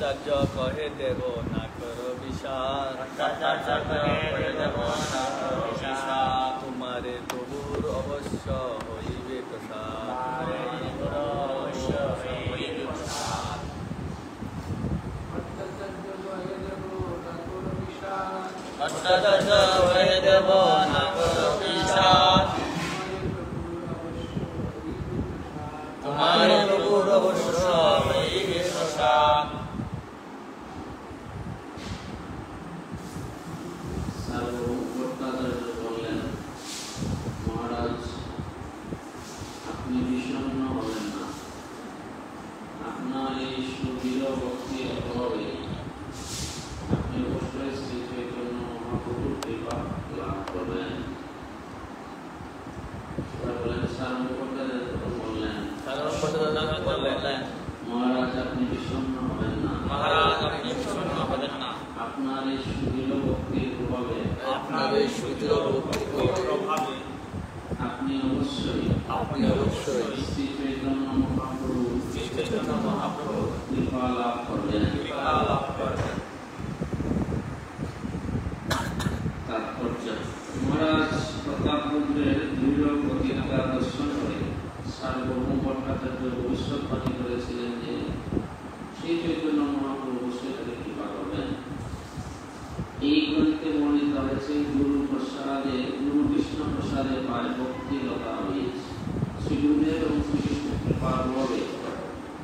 ভট্টাচার্য কহে দেব না করো বিষাদ, তোমারে প্রভুর অবশ্য হইবে প্রসাদ। ভট্টাচার্য কহে দেব না করো বিষাদ, তোমারে প্রভুর অবশ্য হইবে প্রসাদ। ভট্টাচার্য বললেন, মহারাজ আপনি বিষণ্ণ হবেন না, আপনার এই সুদৃঢ় ভক্তির অভাবে আপনি অবশ্যই শ্রী চৈতন্য মহাপ্রভুর কৃপা লাভ করবেন। বললেন মহারাজ আপনি বিষণ্ণ হবেন না, মহারাজ আপনি বিষণ্ণ হবেন না, আপনার এই সুদৃঢ় ভক্তির প্রভাবে আপনি অবশ্যই শ্রী চৈতন্য মহাপ্রভু কৃপা লাভ করবেন। তাৎপর্য, মহারাজ প্রতাপরুদ্রের দৃঢ় প্রতিজ্ঞা দর্শন করে সার্বভৌম ভট্টাচার্য ভবিষ্যৎবাণী করেছিলেন যে শ্রী চৈতন্য মহাপ্রভু অবশ্যই তাকে কৃপা করবেন। এই গ্রন্থে বর্ণিত হয়েছে গুরু কৃষ্ণ প্রসাদে পায় ভক্তিলতা হয়েছে। শ্রী গুরুদেব এবং শ্রীকৃষ্ণ কৃপার প্রভাবে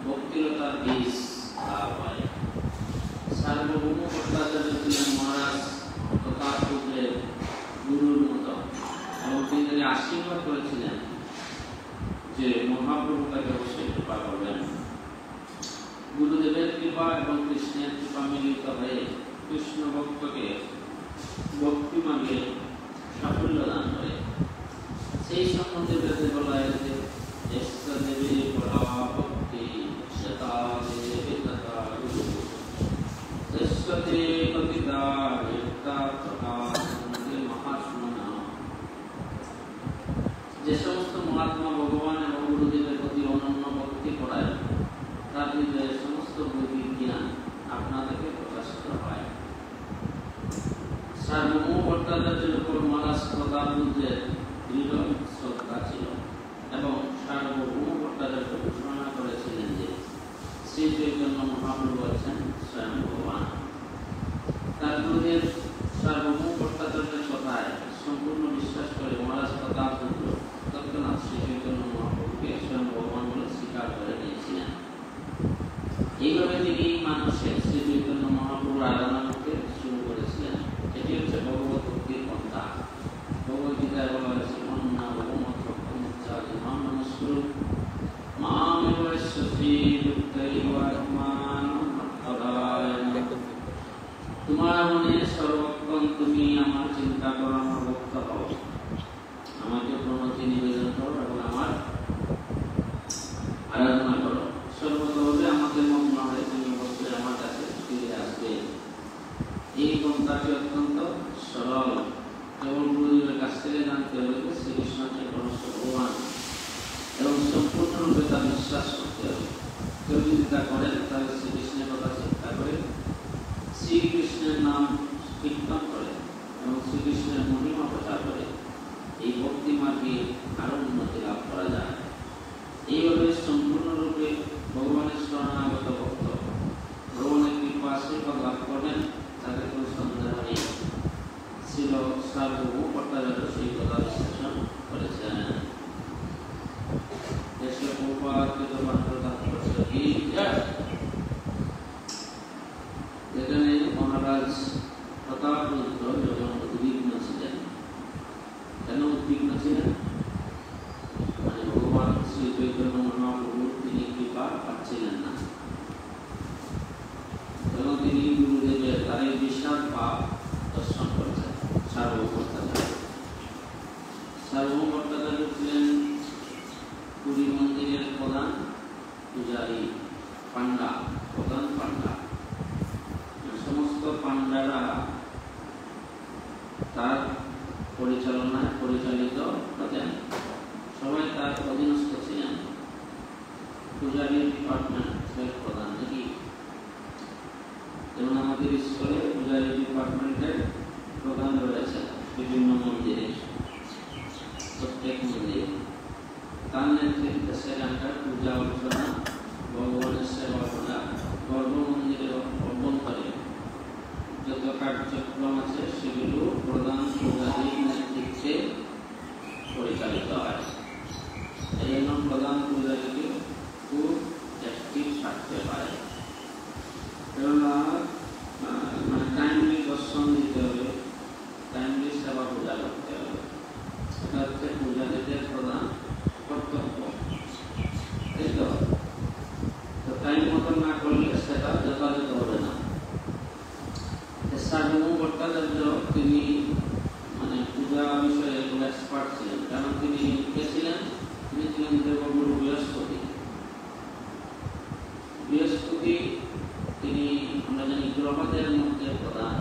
ভক্তিলতার বীজ লাভ হয়। সার্বভৌম ভট্টাচার্য ছিলেন মহারাজ প্রতাপরুদ্রের গুরুর মতো এবং তিনি আশীর্বাদ করেছিলেন যে মহাপ্রভু তাকে অবশ্যই কৃপা করবেন। গুরুদেবের কৃপা এবং কৃষ্ণের কৃপা মিলিত হয়ে কৃষ্ণ ভক্তকে ভক্তি মার্গে সাফল্য দান করে। সেই সম্বন্ধে বেদে বলা হয়েছে, দেবী বলা ভক্তি শতা দেবী তথা গুরু কবিতা মহাত্মা। যে সমস্ত মহাত্মা ভগবান এবং গুরুদেবের প্রতি অনন্য ভক্তি করায় তার হৃদয়ে সমস্ত বৈদিক জ্ঞান আপনা থেকে প্রকাশিত হয়। সার্বভৌম ভট্টাচার্যের উপর মহারাজ প্রতাপরুদ্রের দৃঢ় শ্রদ্ধা ছিল এবং সার্বভৌম ভট্টাচার্য ঘোষণা করেছিলেন যে শ্রী চৈতন্য মহাপ্রভু আছেন স্বয়ং ভগবান। তার গুরুদেব সার্বভৌম ভট্টাচার্যের কথায় সম্পূর্ণ বিশ্বাস করে মহারাজ প্রতাপরুদ্র তৎক্ষণাৎ শ্রী চৈতন্য মহাপ্রভুকে স্বয়ং ভগবান বলে স্বীকার করে নিয়েছিলেন। এইভাবে তিনি মানুষের শ্রী চৈতন্য মহাপ্রভুর আরাধনা করতে শুরু করেছিলেন। এটি হচ্ছে ভগবত ভক্তির পন্থা। ভগবদ্গীতায় বলা হয়েছে, তোমার মনে সর্বক্ষণ তুমি আমার চিন্তা করো, আমার ভক্ত হও, আমাকে প্রণতি নিবেদন করো এবং আমার আরাধনা করো। সর্বতভাবে আমাকে মগ্ন হয়ে তুমি অবশ্যই আমার কাছে ফিরে আসবে। এই পন্থাটি অত্যন্ত সরল। কেবল গুরুদেবের কাছ থেকে জানতে হবে যে শ্রীকৃষ্ণ চৈতন্য ভগবান এবং সম্পূর্ণরূপে তা বিশ্বাস করতে হবে। কেউ যদি তা করেন তাহলে শ্রীকৃষ্ণের কথা চিন্তা করে শ্রীকৃষ্ণের নাম কীর্তন করে এবং শ্রীকৃষ্ণের মহিমা প্রচার করে এই ভক্তি মার্গে আরো উন্নতি লাভ করা যায়। এইভাবে সম্পূর্ণরূপে ভগবানের শরণাগত ভক্ত ভগবানের কৃপা আশীর্বাদ লাভ করবেন, তাদের কোনো সন্দেহ নেই। ছিল সার্বভৌম ভট্টাচার্য সেই কথা বিশ্লেষণ করেছেন। দেশীয় প্রপাতকৃত মাত্র তাৎপর্য কি? যেখানে মহারাজ প্রতাপরুদ্র যখন উদ্বিগ্ন ছিলেন। কেন উদ্বিগ্ন ছিলেন? মানে ভগবান শ্রী চৈতন্য মহাপ্রভুর তিনি কৃপা পাচ্ছিলেন না। এবং তিনি গুরুদেবের তার এই বিশাল পাপ দর্শন করেছেন। সার্বভৌম ভট্টাচার্য ছিলেন পুরী মন্দিরের প্রধান পূজারী, প্রধান পান্ডা। সমস্ত পান্ডারা তার পরিচালনায় পরিচালিত হতেন, সবাই তার অধীনস্থ ছিলেন। পূজারী ডিপার্টমেন্ট প্রধান নাকি যেমন আমাদের স্কুলে পূজারী ডিপার্টমেন্টের প্রধান রয়েছে বিভিন্ন মন্দিরে, প্রত্যেক মন্দিরে তার নেতৃত্বে সেখানকার পূজা অর্চনা, ভগবানের সেবা করা, গর্ভ মন্দিরের অভ্যন্তরে যত কার্যক্রম আছে সেগুলো প্রধান পূজারীর নেতৃত্বে পরিচালিত হয়। এই জন্য প্রধান পূজারীকে খুব অ্যাক্টিভ থাকতে পারে, কেননা মানে টাইমলি দর্শন দিতে হবে, টাইমলি সেবা পূজা করতে হবে। এটা হচ্ছে পূজারীদের প্রধান কর্তব্য, তাই তো? টাইম মতো না করলে সেটা যথাযথ হবে না। সার্বভৌম ভট্টাচার্য তিনি মানে পূজা বিষয়ে এক্সপার্ট ছিলেন, কারণ তিনি কে ছিলেন? তিনি ছিলেন দেবগুরু বৃহস্পতি। বৃহস্পতি তিনি আমরা জানি গ্রহদের মধ্যে প্রধান,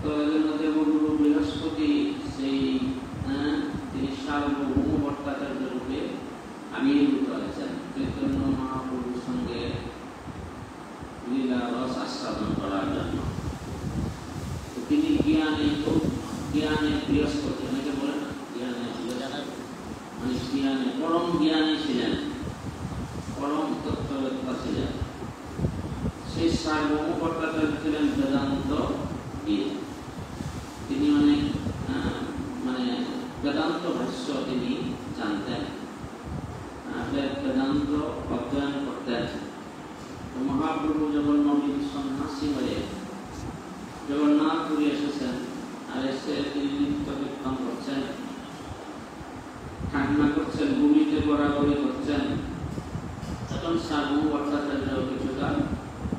তো এদের মধ্যে দেবগুরু বৃহস্পতি সেই তিনি সার্বভৌম ভট্টাচার্য রূপে আবির্ভূত হয়েছেন চৈতন্য মহাপ্রভুর সঙ্গে লীলা রস আস্বাদন করার জন্য। তিনি জ্ঞানে বৃহস্পতি, অনেকে বলে না জ্ঞানে মানে জ্ঞানে পরম জ্ঞানী ছিলেন, পরম তত্ত্ববেত্তা ছিলেন। সেই সার্বভৌম ভট্টাচার্য ছিলেন বেদান্ত বিদ। তিনি অনেক মানে বেদান্ত ভাষ্য তিনি জানতেন, বেদান্ত অধ্যয়ন করতেন। মহাপ্রভু যখন নবীন সন্ন্যাসী হয়ে জগন্নাথপুরী এসেছেন, আর এসে তিনি নৃত্য কীর্তন করছেন, কান্না করছেন, ভূমিতে গড়াগড়ি করছেন, তখন সার্বভৌম ভট্টাচার্য কিছুটা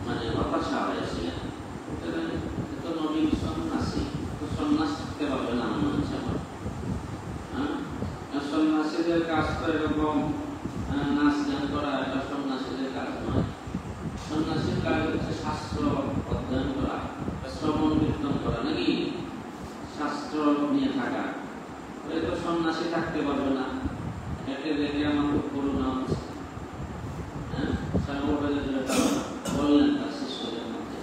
মানে হতাশা হয়েছিলেন। তো নবীন সন্ন্যাসী, তো সন্ন্যাস থাকতে পারবে না মনে হচ্ছে আমার। সন্ন্যাসীদের কাজ তো এরকম নাচ গান করা, এটা সন্ন্যাসীদের কাজ নয়। সন্ন্যাসীর কাজ হচ্ছে শাস্ত্র অধ্যয়ন করা, শ্রবণ কীর্তন করা, নাকি শাস্ত্র নিয়ে থাকা। তো সন্ন্যাসী থাকতে পারবে না, একে দেখে আমার খুব করুণা হচ্ছে। বললেন তার শিষ্যদের মধ্যে,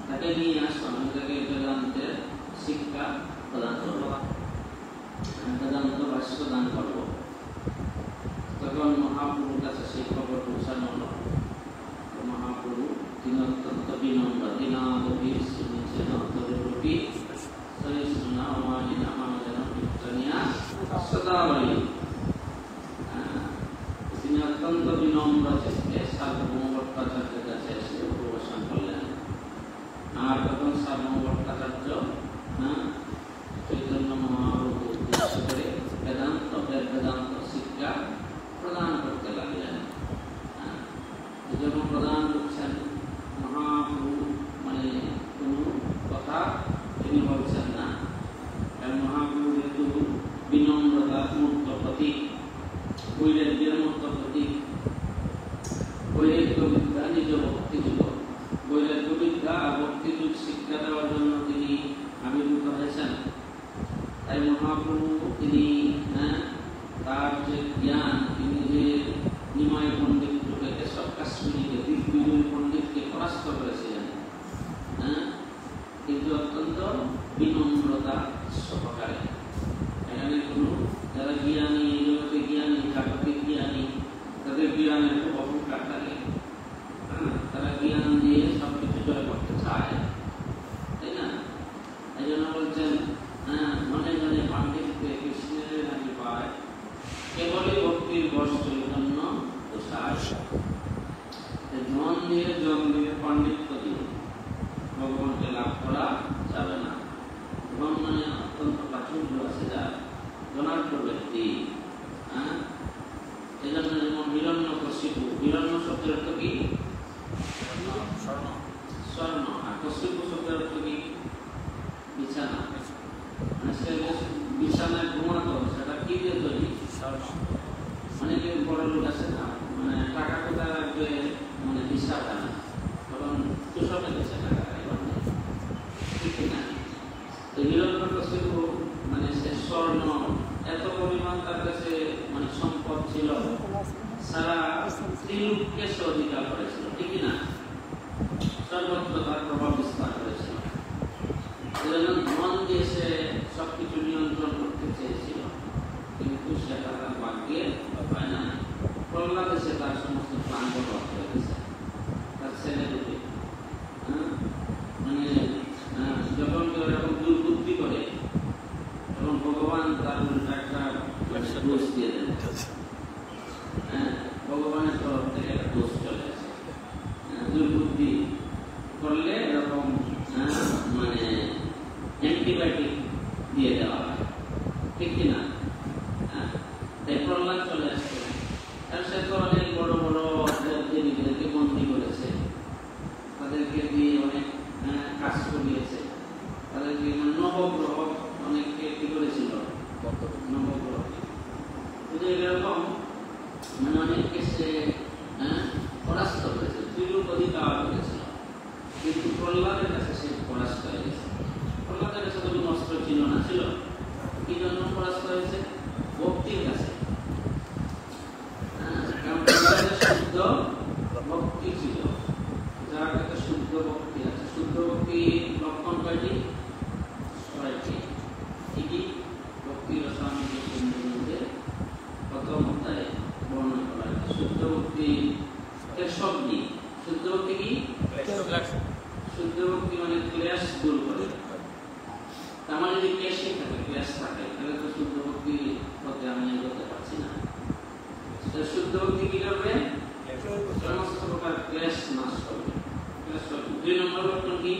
তাকে নিয়ে আসো, আমি তাকে বেদান্তের শিক্ষা প্রদান করবো, বেদান্ত ভাষ্য দান করবো। তখন মহাপ্রভুর কাছে সেই খবর পৌঁছানো হলো। মহাপ্রভু তিনি অত্যন্ত বিনম্র, দিনাদবীর শুনেছেন অন্তরূপী সহিষ্ণুনা অমানিনা মানজেন কীর্তনিয়া সদাবলী। তিনি অত্যন্ত বিনম্র চিত্তে সার্বভৌম ভট্টাচার্যের কাছে এসে উপবেশন করলেন। আর তখন সার্বভৌম ভট্টাচার্য চৈতন্য মহাপ্রভু উদ্দেশ্য করে বেদান্ত শিক্ষা প্রদান করতে লাগলেন। যখন প্রদান করছেন মহাপ্রভু মানে কোনো কথা তিনি বলছেন না, কারণ মহাপ্রভু যেহেতু বিনম্রতার মূর্ত প্রতীক, বৈরাগ্যের মূর্ত প্রতীক, বৈরাগ্য বিদ্যা নিজ ভক্তিযুগ, বৈরাগ্য বিদ্যা আর ভক্তিযুগ শিক্ষা দেওয়ার জন্য তিনি আবির্ভূত হয়েছেন। তাই মহাপ্রভু তিনি তার যে জ্ঞান, তিনি যে নিমাই পণ্ডিত রূপে কেশব কাশ্মীরিকে, দিগ্বিজয় পণ্ডিতকে পরাস্ত করেছিলেন, কিন্তু অত্যন্ত বিনম্রতা সহকারে। এখানে কোনো যারা জ্ঞানী, এই জগতে জ্ঞানী, জাগতিক জ্ঞানী, তাদের জ্ঞানের খুব অহংকার থাকে, তারা জ্ঞান দিয়ে সবকিছু জয় করতে চায়, তাই না? এই জন্য বলছেন মনে মনে পাণ্ডিত্যে কৃষ্ণের নাকি পায়, কেবলই ভক্তির বশ চৈতন্য প্রসার। জন দিয়ে পাণ্ডিত্য দিয়ে ভগবানকে লাভ করা যাবে না। এবং মানে অত্যন্ত প্রাচুর্য আছে যার জনার্থ ব্যক্তি। এই জন্য যেমন হিরণ্যকশিপু, হিরণ্য শব্দের অর্থ কি? স্বর্ণ। আর কশিপু শব্দের অর্থ কি? বিছানা। মানে সে বিছানায় ঘুমাতো, সেটা কি দিয়ে তৈরি? অনেকে বড় লোক আছে না, মানে টাকা কোথায় রাখবে মানে হিসাব হয় না, তখন তুষকে গেছে টাকা ঠিক না। তো হিরণ্যকশিপু মানে সে স্বর্ণ, এত পরিমাণ তার কাছে মানে সম্পদ ছিল, সারা ত্রিলোককে সে অধিকার করেছিল, ঠিক না? সর্বত্র তার প্রভাব বিস্তার করেছিল। ধন দিয়ে সে সবকিছু নিয়ন্ত্রণ করতে চেয়েছিল, কিন্তু সেটা তার ভাগ্যে হয় না। প্রহ্লাদে সে তার সমস্ত প্ল্যান বরবাদ হয়ে গেছে। তার ছেলে দুটি মানে যখন কেউ এরকম দুর্বুদ্ধি করে তখন ভগবান তার উল্টা একটা দোষ দিয়ে দেন। ভগবানের তরফ থেকে একটা দোষ চলে আসে। দুর্বুদ্ধি করলে এরকম মানে অ্যান্টিবায়োটিক দিয়ে দেওয়া হয়, ঠিক কিনা? তাই প্রহ্লাদ চলে আসছে। আর সে তো অনেক বড় বড় দেবীদেরকে বন্দী করেছে, তাদেরকে দিয়ে অনেক কাজ করিয়েছে, তাদেরকে নবগ্রহ অনেককে কি করেছিল, নবগ্রহ কিন্তু এরকম মানে অনেককে সে পরাস্ত করেছে, ত্রিলোক অধিকার করেছিল। কিন্তু প্রহ্লাদের কাছে সে পরাস্ত হয়ে গেছে। প্রহ্লাদের কাছে কোনো অস্ত্র ছিল না, ছিল কি জন্য পরাস্ত হয়েছে? ভক্তির কাছে। শুদ্ধ ভক্তি ছিল, যার কাছে শুদ্ধ ভক্তি আছে। শুদ্ধ ভক্তি লক্ষণ কয়টি? 6টি। কি কি? ভক্তি রসায়ন মধ্যে প্রথম অধ্যায়ে বর্ণনা করা হয়েছে। শুদ্ধ ভক্তি কেশবনি। শুদ্ধ ভক্তি কি? শুদ্ধ ভক্তি মানে ক্লেশ দূর করে। তার মানে যদি ক্লেশে থাকে, ক্লেশ থাকে, তাহলে তো শুদ্ধ ভক্তি হতে আমি এগোতে পারছি না। শুদ্ধ ভক্তি কি করবে? সমস্ত প্রকার ক্লেশ নাশ করবে। 2 নম্বর লক্ষণ কি?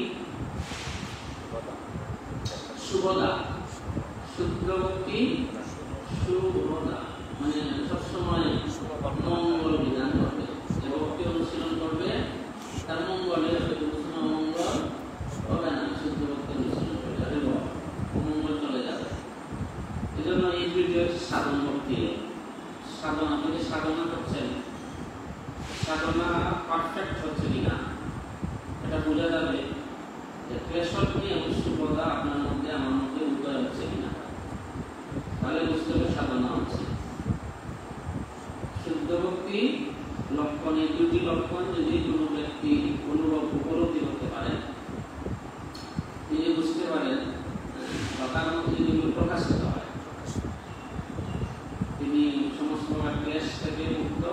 শুভদা। শুদ্ধ ভক্তি শুভদা মানে সবসময় মঙ্গল বিধান করবে, ভক্তি অনুশীলন করবে, তার মঙ্গলে মঙ্গল হবে না। শুদ্ধ ভক্তি অনুশীলন করবে, আরে মঙ্গল চলে যাবে। এই জন্য এই ভিডিও সাধন ভক্তি। সাধনা, আপনি সাধনা করছেন, সাধনা পারফেক্ট হচ্ছে কিনা এটা বোঝা যাবে যে ক্লেশবনি এবং শুভদা আপনার মধ্যে আমার মধ্যে উদয় হচ্ছে কিনা, তাহলে বুঝতে হবে সাধনা হচ্ছে। শুদ্ধ ভক্তি লক্ষণে 2টি লক্ষণ যদি কোনো ব্যক্তি উপলব্ধি করতে পারেন, তিনি বুঝতে পারেন বা তার মধ্যে যদি প্রকাশিত হয়, তিনি সমস্ত প্রকার ক্লেশ থেকে মুক্ত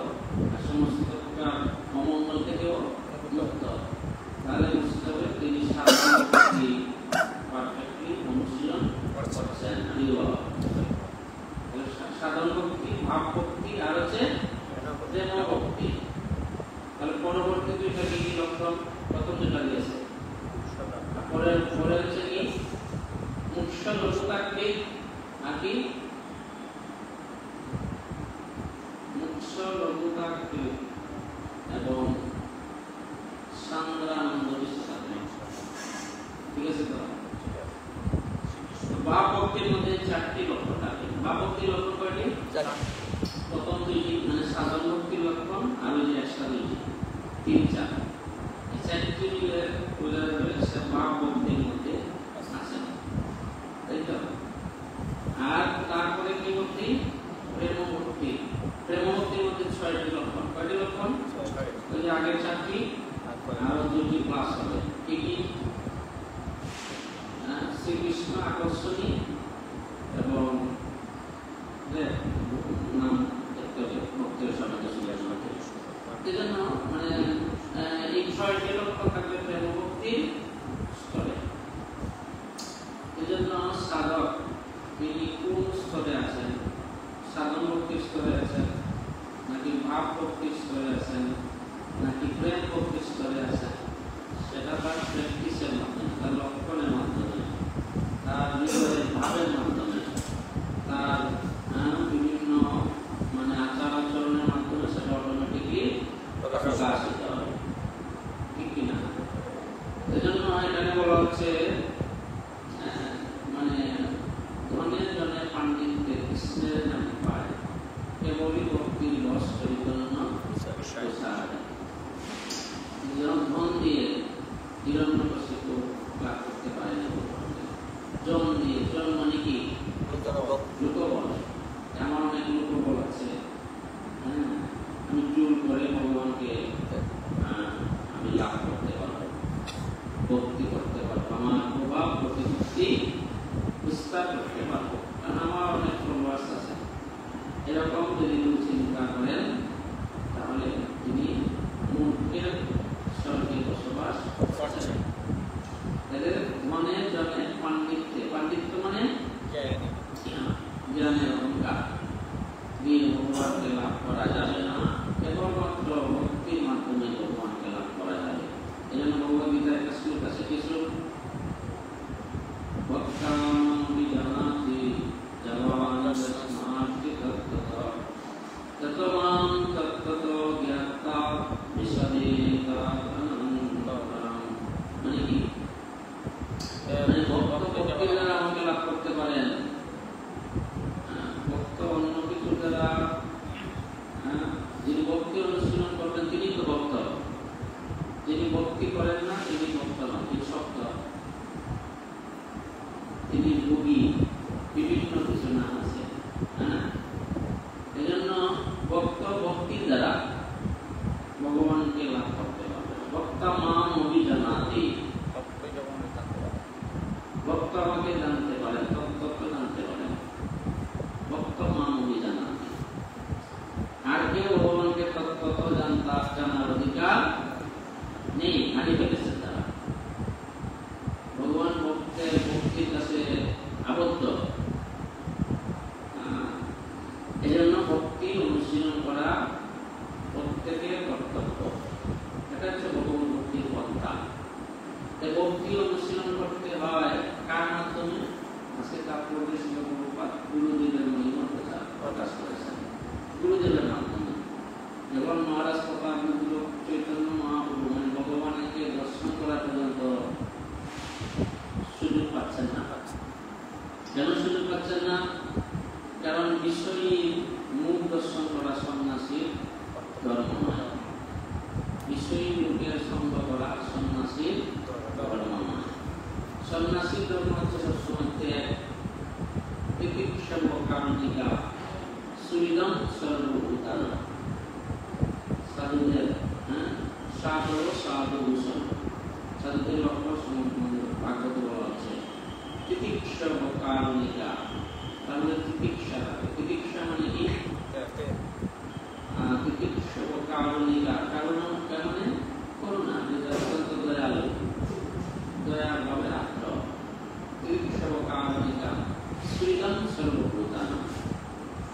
আর সমস্ত প্রকার অমঙ্গল থেকেও মুক্ত, তাহলে বুঝতে হবে তিনি সাধনা ভক্তি পারফেক্টলি অনুশীলন করছেন। সাধন ভক্তি, ভাব ভক্তি আর হচ্ছে প্রেম ভক্তি। তাহলে পরবর্তী 2টা কি লক্ষণ? প্রথম যেটা দিয়েছে, পরে হচ্ছে কি মুখ্য লঘুতাত্ত্বিক নাকি মুখ্য লঘুতাত্ত্বিক এবং সান্দ্রানন্দ বিশ্বাস। ঠিক আছে তো? ভাব ভক্তির মধ্যে 4টি লক্ষণ থাকে। ভাব ভক্তির লক্ষণ কয়টি? 4টি। প্রথম 2টি মানে সাধন ভক্তির লক্ষণ, আর ওই যে একটা 2টি, 3-4। এই 4টি মিলে বোঝা যাবে সে ভাব ভক্তির মধ্যে আছে, তাই তো? আর তারপরে কি ভক্তি? প্রেম ভক্তি। প্রেম ভক্তির মধ্যে 6টি লক্ষণ। কয়টি লক্ষণ? ওই যে আগের 4টি আর 2টি প্লাস হবে। কি কি? শ্রীকৃষ্ণ আকর্ষণী এবং নাম ভক্তির সমাজে এই জন্য মানে এই 6টি লক্ষণ থাকবে প্রেম ভক্তির স্তরে। এই জন্য সাধক তিনি কোন স্তরে আছেন? সাধন ভক্তির স্তরে আছেন নাকি ভাব ভক্তির স্তরে আছেন নাকি প্রেম ভক্তির স্তরে আছেন, সেটা তার প্র্যাকটিসের মাধ্যমে, তার লক্ষণের মাধ্যমে, তার নিজের ভাবের মাধ্যমে, তার বিভিন্ন মানে আচার আচরণের মাধ্যমে সেটা অটোমেটিকলি প্রকাশিত হয়, ঠিক কিনা? এজন্য এখানে বলা হচ্ছে মানে ধনের জনে পাণ্ডিত্যে কৃষ্ণের নামে পায়, কেবলই ভক্তির বশ পরিচালনা ধন দিয়ে হিরণ্যকশিপু লাভ করতে পারে না। জন দিয়ে, জন মানে কি? লোকবল। আমার অনেক লোকবল আছে, আমি জোর করে ভগবানকে আমি লাভ করতে পারবো, ভক্তি করতে পারবো, আমার প্রভাব প্রতিপত্তি বিস্তার করতে পারবো। কারণ আমার অনেক ফলোয়ার্স আছে। এরকম যদি চিন্তা করেন তাহলে তিনি মূর্খের স্বর্গে বসবাস করছেন। এদের মনে জনে পাণ্ডিত্যে, পাণ্ডিত্য মানে জ্ঞানের অহংকার দিয়ে ভগবানকে লাভ করা যাবে না, কেবলমাত্র ভক্তির মাধ্যমে ভগবানকে লাভ করা যাবে। এই জন্য ভগবদ্গীতার একটা শ্লোক আছে, কি শ্লোক? ভক্তানামপি জানাতি জবান যস্মাৎ তত্ত্বতঃ ততমাং তত্ত্বতো জ্ঞাতা বিশদেতা অনন্তরং। মানে কি? মানে ভক্তি দ্বারা আমাকে লাভ করতে পারেন। ভক্ত অন্য কিছু দ্বারা, যিনি ভক্তি অনুশীলন করবেন তিনি তো ভক্ত, যিনি ভক্তি করেন না তিনি ভক্ত নন, তিনি শক্ত, তিনি যোগী, বিভিন্ন কিছু নাম আছে। এই জন্য ভক্ত ভক্তির দ্বারা ভগবানকে লাভ করতে পারবে। ভক্তা মাম অভিজানাতি, ভক্ত আমাকে জানতে পারেন, তত্ত্ব জানতে পারেন। ভক্ত মাম অভিজানাতি। আর কেউ ভগবানকে তত্ত্ব জানার অধিকার নেই, হারিয়ে ফেলেছে তারা। ভগবান ভক্তির কাছে আবদ্ধ। এই জন্য ভক্তি অনুশীলন করা প্রত্যেকের কর্তব্য। এটা হচ্ছে ভগবান ভক্তির পন্থা। এই ভক্তি অনুশীলন করতে হয় কার মাধ্যমে? আজকে তাৎপর্য শিল প্রভুপাদ গুরুদেবের মহিমা প্রকাশ করেছেন, গুরুদেবের মাধ্যমে। যখন মহারাজ প্রতাপ চৈতন্য মহাপ্রভু মানে ভগবানকে দর্শন করা পর্যন্ত সুযোগ পাচ্ছেন না। কেন সুযোগ পাচ্ছেন না? কারণ বিষয়ী মুখ দর্শন করা সন্ন্যাসীর ধর্ম নয়, বিষয়ী লোকের সঙ্গ করা সন্ন্যাসীর ধর্ম নয়। সন্ন্যাসীর ধর্ম হচ্ছে সবসময় কারণিকা সুবিধম সর্বভূতান। সাধুদের সাধু সাধুভূষণ, সাধুদের লক্ষ্য ভাগবত বলা হচ্ছে তিতিক্ষা কারণিকা। তাহলে তিতিক্ষা, তিতিক্ষা মানে কি? তিতিক্ষা কারণিকা, কারণ মানে করুণা, অত্যন্ত দয়ালু, দয়ার ভাবে আগ্রহ। তিতিক্ষা কারণিকা সুবিধম সর্বভূতান।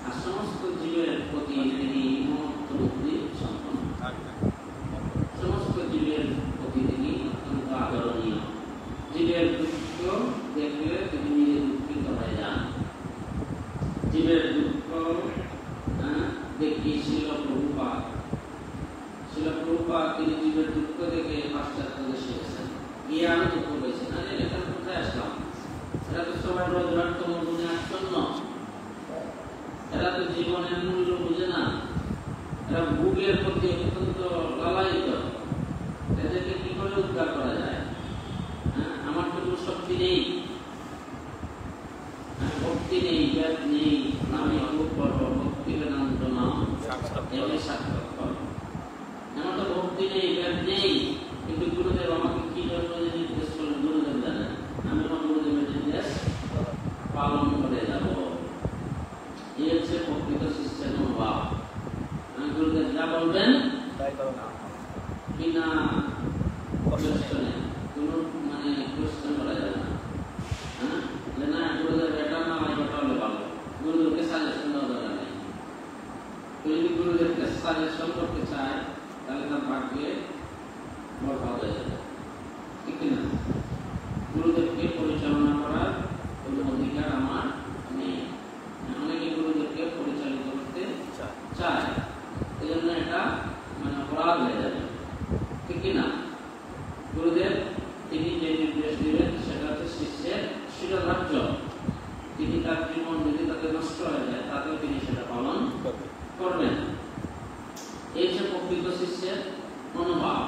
আর সমস্ত জীবের প্রতি তিনি মমত্ব বুদ্ধি সম্পন্ন, সমস্ত জীবের প্রতি তিনি অত্যন্ত আদরণীয়। জীবের দুঃখ দেখলে তিনি নিজে দুঃখিত হয়ে যান। জীবের দুঃখ দেখি শিল প্রভুপাদ তিনি জীবের দুঃখ দেখে পাশ্চাত্য দেশে গেছেন, গিয়ে আরো দুঃখ পেয়েছেন। আরে এখানে কোথায় আসলাম? এরা তো সবাই রোজগার গুণে আচ্ছন্ন, এরা তো জীবনের মূল্য বুঝে না, এরা ভোগের প্রতি অত্যন্ত লালায়িত। এদেরকে কি করে উদ্ধার করা যায়? আমার তো কোনো শক্তি নেই, ভক্তি নেই, জ্ঞান নেই, আমি খুব বড় ভক্তি বেদান্ত নাম সাক্ষাৎকার। আমার তো ভক্তি নেই, জ্ঞান নেই, কিন্তু গুরুদেব আমাকে কি জন্য নির্দেশ করলেন গুরুদেব জানেন। আমি আমার গুরুদেবের নির্দেশ পালন করে যাব। এই হচ্ছে প্রকৃত শিষ্যের মনোভাব। গুরুদেব যা বলবেন বিনা কোশ্চেনে, কোনো মানে কোশ্চেন করা যাবে না। না গুরুদেব এটা না হয় ওটা হলে ভালো, গুরুদেবকে সাজেশন দেওয়া দরকার নেই। যদি গুরুদেবকে সাজেশন করতে চায় তাহলে তার ভাগ্যে বরবাদ হয়ে যাবে, ঠিক না? গুরুদেবকে পরিচালনা করার কোনো অধিকার আমার নেই। অনেকে গুরুদেবকে পরিচালিত করতে চায়, এই জন্য এটা মানে অপরাধ হয়ে যাবে, ঠিক না? গুরুদেব তিনি যে নির্দেশ দিবেন সেটা হচ্ছে শিষ্যের শিরোধার্য। তিনি তার জীবন যদি তাতে নষ্ট হয়ে যায় তাতেও তিনি সেটা পালন করবেন। এই যে প্রকৃত শিষ্যের মনোভাব।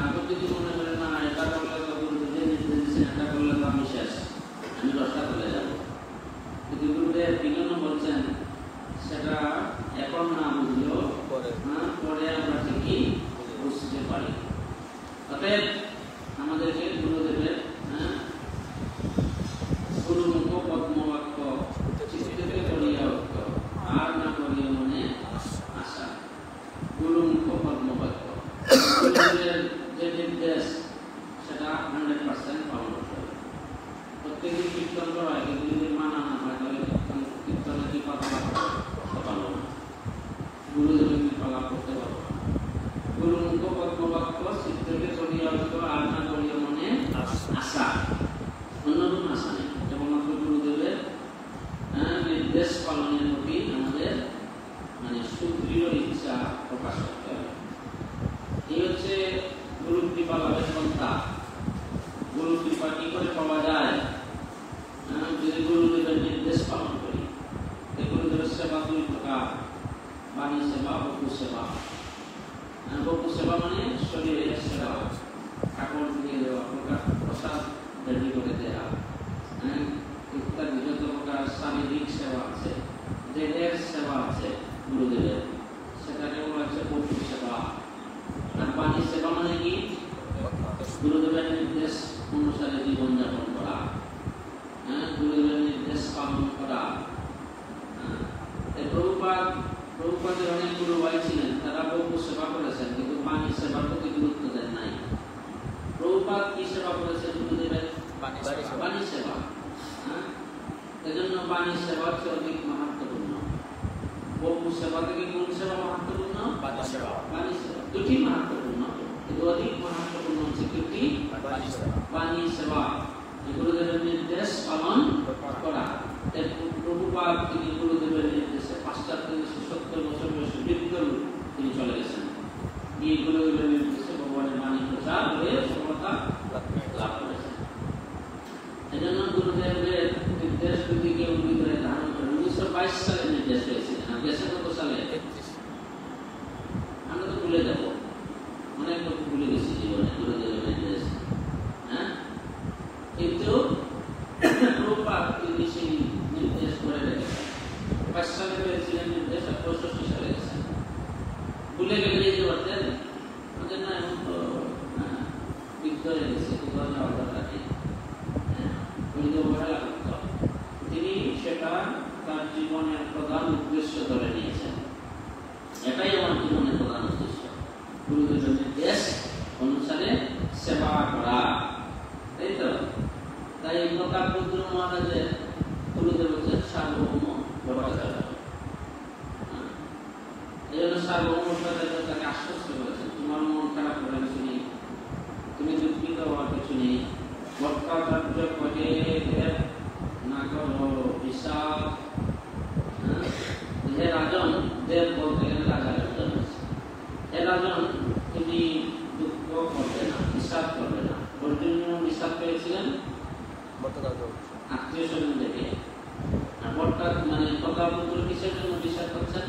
আগে যদি মনে করে না এটা করলে তো গুরুদেব যে নির্দেশ দিচ্ছেন এটা করলে তো আমি শেষ, আমি দশটা চলে যাব, কিন্তু গুরুদেব বিজ্ঞান বলছেন সেটা এখন না বুঝলেও পরে আমরা ঠিকই বুঝতে পারি। অতএব আমাদেরকে গুরুদেবের কৃপা লাভ করতে পারবো না। গুরু মুখ পদ্মবাক্য চিত্তকে চলিয়া আসতো আর না করিয়া মনে আশা, অন্যরূপ আশা নেই, কেবলমাত্র গুরুদেবের নির্দেশ পালনের প্রতি আমাদের মানে সুদৃঢ় ইচ্ছা প্রকাশ করতে হবে। এই হচ্ছে গুরু কৃপা লাভের পন্থা। গুরু কৃপা কি করে পাওয়া যায়? যদি গুরুদেবের নির্দেশ পালন করি। গুরুদেবের সেবা দুই প্রকার, বাণী সেবা, বকু সেবা। বকু সেবা মানে শরীরের সেবা, কাপড় দিয়ে দেওয়া, প্রসাদ রেডি করে দেওয়া, ইত্যাদি যত প্রকার শারীরিক সেবা আছে, দেহের সেবা আছে গুরুদেবের, সেটাকে বলা হচ্ছে বকু সেবা। আর বাণী সেবা মানে কি? গুরুদেবের নির্দেশ অনুসারে জীবনযাপন করা, গুরুদেবের নির্দেশ পালন করা। প্রভুপাদের অনেক গুরু ভাই ছিলেন, তারা বহু সেবা করেছেন, কিন্তু বাণী সেবার প্রতি গুরুত্ব দেন নাই। প্রভুপাদ কি সেবা করেছেন? গুরুদেবের বাণী সেবা। এজন্য বাণী সেবা হচ্ছে অধিক মাহাত্ম্যপূর্ণ। বহু সেবা থেকে কোন সেবা মাহাত্ম্যপূর্ণ? বাণী সেবা। দুটি মাহাত্ম্যপূর্ণ, কিন্তু অধিক মাহাত্ম্যপূর্ণ হচ্ছে দুটি বাণী সেবা, গুরুদেবের নির্দেশ পালন করা। প্রভুপাদ তিনি গুরুদেবের নির্দেশে 5370 বছর বয়সে বৃদ্ধ তিনি চলে গেছেন। এই গুরুদেবের নির্দেশে ভগবানের বাণী প্রচার হয়ে সফলতা লাভ করেছেন। এজন্য গুরুদেবের নির্দেশ যদি কেউ হৃদয়ে ধারণ করে, 1922 সালে নির্দেশ হয়েছিল। গেছে কত সালে? আমরা তো ভুলে যাবো, অনেক লোক ভুলে গেছি জীবনে গুরুদেবের নির্দেশ। কিন্তু প্রভুপাদ তিনি সেই নির্দেশ করে রেখেছেন। 5 সালে পেয়েছিলেন নির্দেশ, 65 সালে গেছেন। ভুলে গেলে যে বলতেন ওদের না এখন তো বৃদ্ধ হয়ে গেছে, কোথাও যাওয়ার দরকার নেই, ওই যে অবহেলা করত। তিনি সেটা তার জীবনের প্রধান উদ্দেশ্য ধরে নিয়েছেন। এটাই আমার জীবনের প্রধান উদ্দেশ্য, গুরুদেবের নির্দেশ অনুসারে সেবা করা। তাই তো? তাই প্রতাপরুদ্র মহারাজের গুরুদেব হচ্ছেন সার্বভৌম ভট্টাচার্য। এই জন্য সার্বভৌম ভট্টাচার্য তাকে আশ্বস্ত করেছেন, তোমার মন খারাপ করে কিছু নেই, তুমি দুঃখিত হওয়ার কিছু নেই। ভট্টাচার্য কহে না করো বিশাল। হে রাজন, দেব বলতে গেলে রাজার একজন আছে। হে রাজন, তুমি দুঃখ করবে না, বিষাদ করবে না। অর্জুন বিষাদ পেয়েছিলেন আত্মীয় স্বজন থেকে। মানে প্রতাপরুদ্র কিসের জন্য বিষাদ করছেন?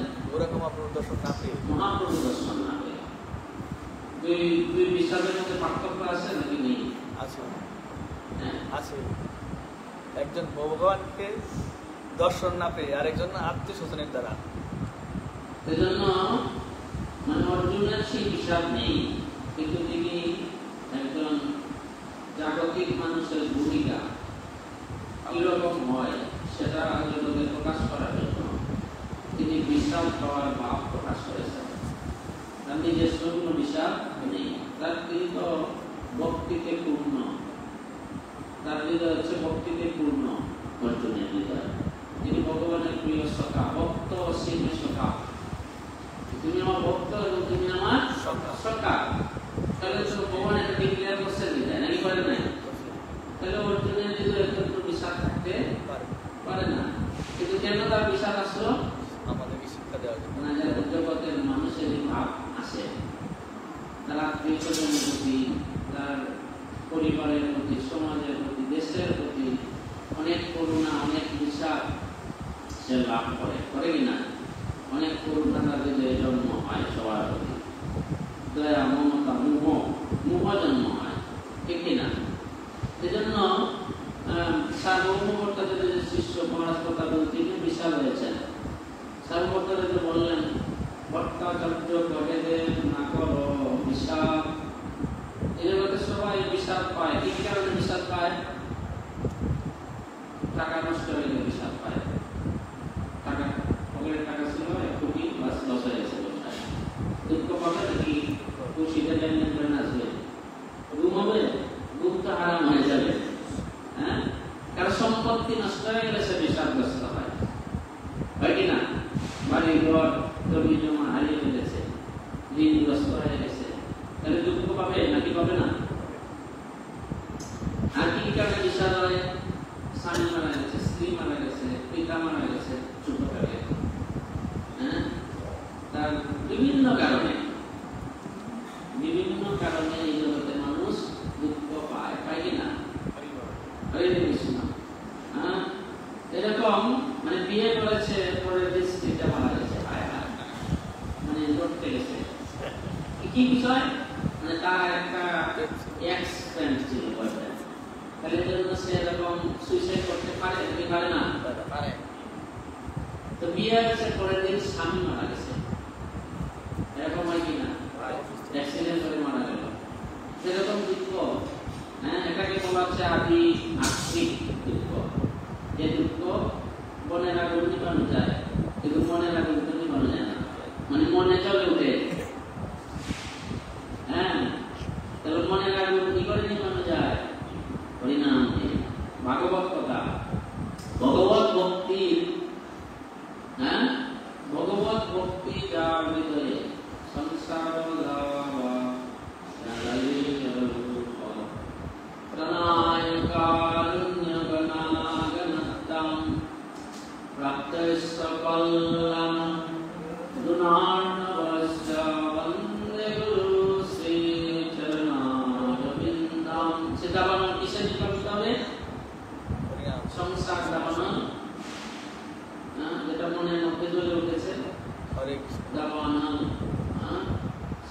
মহাপ্রভু দর্শন না পেয়ে। দুই বিষাদের মধ্যে পার্থক্য আছে নাকি নেই? আছে। একজন ভগবানকে দর্শন না পেয়ে, আর একজন আত্মীয় স্বজনের দ্বারা। এজন্য মানে অর্জুনের সেই বিষাদ নেই, কিন্তু তিনি একজন জাগতিক মানুষের ভূমিকা কিরকম হয় সেটা জগতে প্রকাশ করার জন্য তিনি বিষাদ পাওয়ার ভাব প্রকাশ করেছেন। তার নিজস্ব কোনো বিষাদ নেই, তার তিনি তো ভক্তিতে পূর্ণ, তার হৃদয় হচ্ছে ভক্তিতে পূর্ণ। অর্জুনের হৃদয়, তিনি ভগবানের প্রিয় সখা, ভক্ত অসীম সখা। তুমি আমার ভক্ত এবং তুমি আমার সখা। তাহলে তো ভগবান এটা ডিক্লেয়ার করছেন হৃদয়, নাকি পারে নাই? তাহলে অর্জুনের হৃদয়ে একটু বিষাদ থাকতে পারে না। কিন্তু কেন তার বিষাদ আসলো? আমাদেরকে শিক্ষা দেওয়ার জন্য। না, যারা জগতের মানুষের ভাব আসে, তার আত্মীয় স্বজনের প্রতি, তার পরিবারের প্রতি, সমাজের প্রতি, দেশের প্রতি অনেক করুণা, অনেক বিষাদ সে লাভ করে কিনা? অনেক করুণা তার হৃদয়ে জন্ম হয়, সবার প্রতি দয়া, মমতা, মোহ জন্ম হয়, ঠিক কিনা? এজন্য সার্বভৌম ভট্টাচার্যের শিষ্য মহারাজ প্রতাপরুদ্র তিনি বিশাল হয়েছেন। সার্বভৌম ভট্টাচার্য বললেন, ভট্টাচার্য কহে না করো বিষাদ। এই জগতে সবাই বিষাদ পায়। কি কারণে বিষাদ পায়? টাকা নষ্ট হয়ে গেলে বিষাদ পায়। টাকা পকেটে টাকা ছিল 1 কোটি, বাস লস হয়ে গেছে। দুঃখ পাবে নাকি? খুশিতে লেনদেন আসবে, ঘুম হবে, ঘুম তো হারাম হয়ে যাবে। কারণ সম্পত্তি নষ্ট হয়ে গেলে সে বিষাদগ্রস্ত হয় কিনা? বাড়ি ঘর জমি জমা ঋণগ্রস্ত হয়ে গেছে, তাহলে দুঃখ পাবে নাকি পাবে না? আর কি কারণে বিষাদ হয়? স্বামী মারা গেছে, স্ত্রী মারা গেছে, পিতা মারা গেছে, ছোটকালে, হ্যাঁ, তার বিভিন্ন কারণে এই জগতে মানুষ দুঃখ পায়, পায় কিনা? এরকম মানে বিয়ে করেছে, পরে স্ত্রীটা মারা গেছে, মানে ধরতে গেছে কি বিষয়, মানে তার একটা এক্স ফ্রেন্ড ছিল, তাহলে সে এরকম সুইসাইড করতে পারে কি পারে না? পারে। তো বিয়ে হয়েছে, পরের দিন স্বামী মারা গেছে, এরকম হয় কিনা? অ্যাক্সিডেন্ট করে মারা গেল, সেরকম দুঃখ, হ্যাঁ, এটাকে বলা হচ্ছে আদি আত্মিক দুঃখ। যে দুঃখ মনের আগুন নিবানো যায়, কিন্তু মনের আগুন তো নিবানো যায় না, মানে মনে চলে উঠে, হ্যাঁ, তাহলে মনের আগুন কি করে নিবানো যায়? হরিনাম দিয়ে, ভাগবত কথা, ভগবত ভক্তি, হ্যাঁ, ভগবত ভক্তি যার হৃদয়ে সংসার প্রাণায় কারুণ্য গণাগণতাম প্রাপ্তসকলম গুণার্ণবশ্চ বন্দে গুরু শ্রী চরণারবিন্দম। সে দাবানল কিসের জন্য করতে হবে? সংসার দাবানল, যেটা মনের মধ্যে জ্বলে উঠেছে, দাবানল,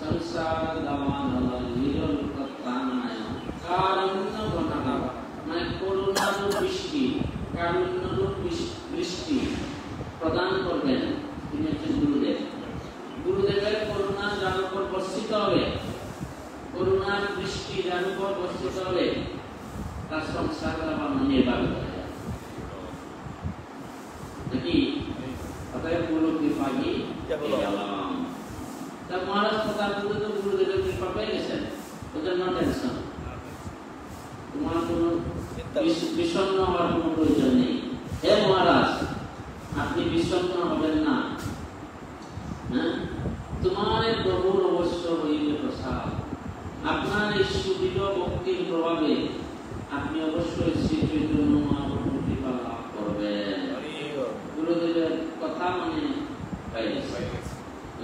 সংসার দাবানল নিরল প্রাণায় কারুণ্য ঘটনা, মানে করুণারূপ বৃষ্টি, কারুণ্যরূপ বৃষ্টি প্রদান করবেন তিনি হচ্ছেন গুরুদেব। গুরুদেবের করুণা যার উপর বর্ষিত হবে, করুণার বৃষ্টি যার উপর বর্ষিত হবে, তার সংসার দাবানল নির্বাহ করে নাকি? অতএব গুরু কৃপা কি গেলাম। তা মহারাজ প্রতাপ তো গুরুদেবের কৃপা পেয়ে গেছেন, ওদের নো টেনশন, তোমার কোনো বিষণ্ণ হওয়ার কোনো প্রয়োজন নেই। হে মহারাজ, আপনি বিষণ্ণ হবেন না, হ্যাঁ, তোমার প্রভুর অবশ্য হইবে প্রসাদ। আপনার এই সুদৃঢ় ভক্তির প্রভাবে আপনি অবশ্যই শ্রী চৈতন্য মহাপ্রভুর কৃপা লাভ করবেন। গুরুদেবের কথা মানে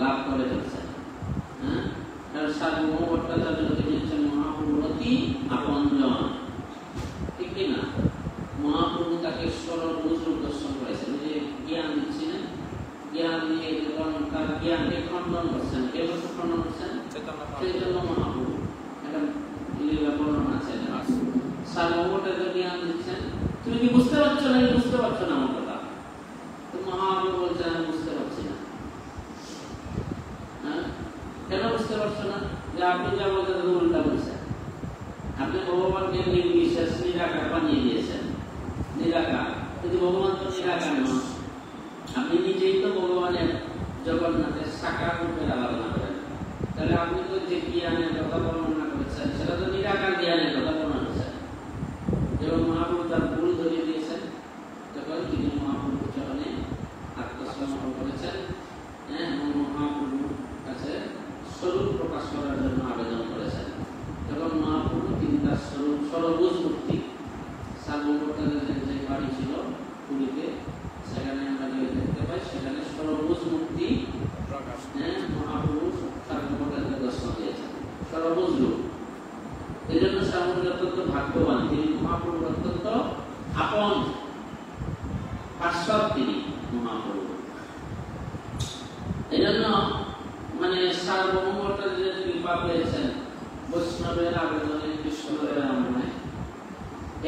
লাভ করে ফেলছেন, হ্যাঁ। সার্বভৌম ভট্টাচার্যকে দিচ্ছেন মহাপ্রভুর অতি আপনজন, ঠিক কিনা? মহাপ্রভু তাকে সর্বভূত দর্শন করেছেন, যে জ্ঞান দিচ্ছিলেন, জ্ঞান দিয়ে যখন তার জ্ঞানকে খণ্ডন করছেন, কে খণ্ডন করছেন? চৈতন্য মহাপ্রভু। এটা লীলা বর্ণনা আছে, সার্বভৌমটা জ্ঞান দিচ্ছেন, তুমি কি বুঝতে পারছো না? বুঝতে পারছো না আমার কথা? তো মহাপ্রভু বলছেন আমি বুঝতে পারছি না। কেন বুঝতে পারছো না? যে আপনি যা বলছেন উল্টা বলছেন। আপনি ভগবানকে নির্বিশেষ নিরাকার বানিয়ে দিয়েছেন, নিরাকার, কিন্তু ভগবান তো নিরাকার নন। আপনি নিজেই তো ভগবানের জগন্নাথের সাকার রূপের আরাধনা করেন, তাহলে আপনি তো যে জ্ঞানের কথা বর্ণনা করেছেন সেটা তো নিরাকার জ্ঞানের কথা বর্ণনা করেছেন। যেমন মহাপ্রভু তার ভুল ধরিয়ে দিয়েছেন, তখন তিনি মহাপ্রভুর চরণে আত্মসমর্পণ করেছেন, এবং মহাপ্রভুর কাছে স্বরূপ প্রকাশ করার জন্য আবেদন করেছেন। তখন মহাপ্রভু তিনি তার স্বরূপ সর্বভূত মূর্তি, সার্বভৌমতাদের যে বাড়ি ছিল পুরীতে, সেখানে আমরা দেখতে পাই, সেখানে সর্বভূত মূর্তি মহাপ্রভু সার্বভৌমতাদের দর্শন দিয়েছেন, সর্বভূত রূপ। এই জন্য সার্বভৌম অত্যন্ত ভাগ্যবান, তিনি মহাপ্রভুর অত্যন্ত আপন পার্শ্বদ, তিনি মহাপ্রভু। এই জন্য মানে সার্বভৌমতাদের কৃপা পেয়েছেন, বৈষ্ণবের আবেদনে কৃষ্ণের আমনায়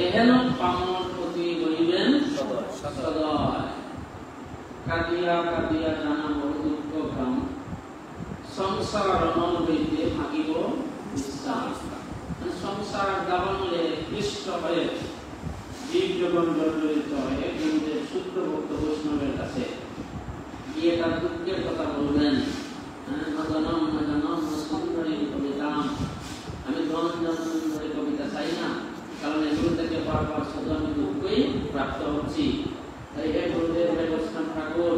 এহেন পামর প্রতি রইবেন সদয়। কাঁদিয়া কাঁদিয়া জানা বড় দুঃখ গ্রাম, সংসার অনল হইতে ভাগিব বিশ্বাস। সংসার দাবানলে কৃষ্ট হয়ে জীব যখন জর্জরিত হয়ে গুরুদেব শুদ্ধভক্ত বৈষ্ণবের কাছে গিয়ে তার দুঃখের কথা বলবেন। আমি ধন সুন্দরী কবিতা চাই না, কারণ এগুলো থেকে বারবার শুধু আমি দুঃখই প্রাপ্ত হচ্ছি। তাই হে গুরুদেব, হে বৈষ্ণব ঠাকুর,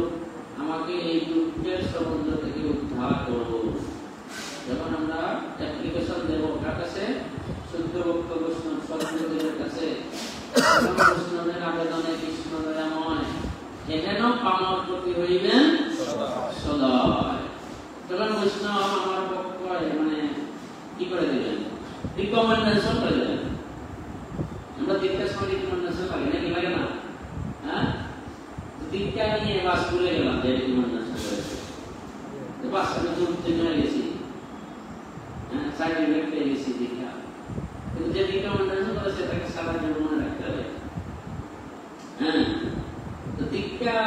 আমাকে এই দুঃখের সমুদ্র থেকে উদ্ধার করবো। একজন বৈষ্ণব আমার পক্ষে মানে কি করে দিবেন, রিকমেন্ডেশন করে দেবেন। আমরা দীক্ষার সময় রিকমেন্ডেশন লাগে নাকি লাগে না? হ্যাঁ, দীক্ষা নিয়ে বাস ভুলে গেলাম যে রিকমেন্ডেশন করেছে, তো বাস আমি তো উত্তীর্ণ হয়ে গেছি, হ্যাঁ, সার্টিফিকেট পেয়ে গেছি দীক্ষা, কিন্তু যে রিকমেন্ডেশন করেছে তাকে সারা জীবন মনে রাখতে হবে। হ্যাঁ, তো দীক্ষা